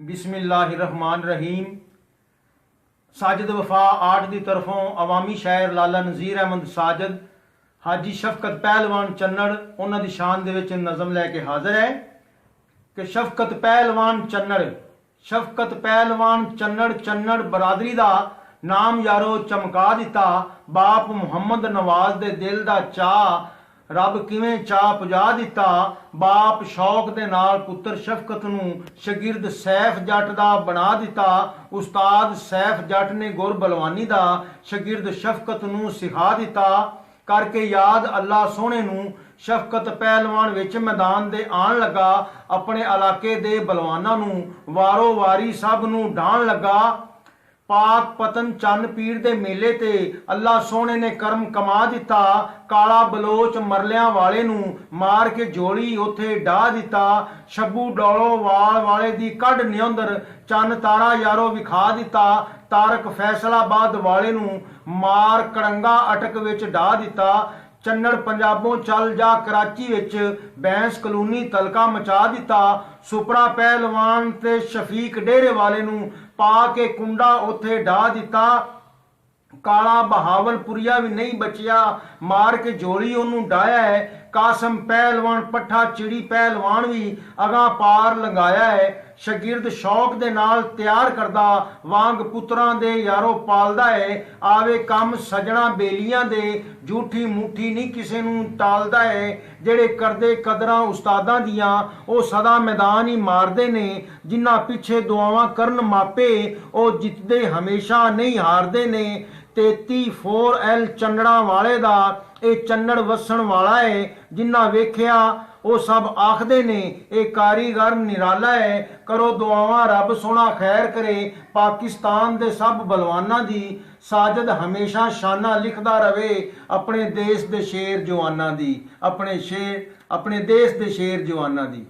बिस्मिल्लाहिर्रहमानिर्रहीम। साजिद वफा आर्ट की तरफों अवामी शायर लाला नज़ीर अहमद साजिद हाजी शफकत पहलवान चन्नड़ उन्होंने की शान दे विच नज़म लैके हाजिर है कि शफकत पहलवान चन्नड़ चन्नड़ बरादरी का नाम यारो चमका दिता। बाप मुहम्मद नवाज दे दिल दा चाह रब किवें चाह पुजा दिता। बाप शौक दे नाल पुत्र शफकत नूं शगिरद सैफ जट दा बना दिता। उस्ताद सैफ जट ने गुर बलवानी दा शगिरद शफकत नूं सिखा दिता। करके याद अल्लाह सोहणे नूं शफकत पहलवान विच मैदान दे आण लगा। अपने इलाके दे बलवानां नूं वारो वारी सब नूं ढाण लगा। पाक पतन चन्न पीर दे मेले ते अल्लाह सोहणे ने करम कमा दिता। काला बलोच मरलियां वाले नूं मार के जोड़ी उथे डाह दिता। शब्बू डोलो वाल वाले दी कढ़ न्योंदर चन्न तारा यारो विखा दिता। तारक फैसलाबाद वाले नूं मार कड़ंगा अटक विच डाह दिता। चन्नड़ पंजाबों चल जा कराची विच बैंस कलूनी तलका मचा दिता। सुपड़ा पहलवान ते शफीक डेरे वाले नूं पा के कुंडा उथे डाह दिता। काला बहावलपुरिया भी नहीं बचिया मार के जोड़ी ओनू डाया है। कासम पहलवान पट्ठा चिड़ी पहलवान भी अगा पार लंघाया है। शगिरद शौक दे नाल तैयार करदा वांग पुत्रां दे यारो पालदा है। आवे कम सजना बेलियां दे झूठी मुठी नहीं किसे नूं टालदा है। जेड़े करदे कदरां उस्तादां दियां ओ सदा मैदान ही मारदे ने। जिन्हां पिछे दुआवां करन मापे ओ जितदे हमेशा नहीं हारदे ने। 33 चन्नड़ा वाले दा ए चन्नड़ वसन वाला है। जिन्ना वेख्या वो सब आखदे ने ए कारीगर निराला है। करो दुआवां रब सोना खैर करे पाकिस्तान दे सब बलवाना दी। साजिद हमेशा शाना लिखदा रवे अपने देश दे शेर जवाना दी। अपने देश दे शेर जवाना दी।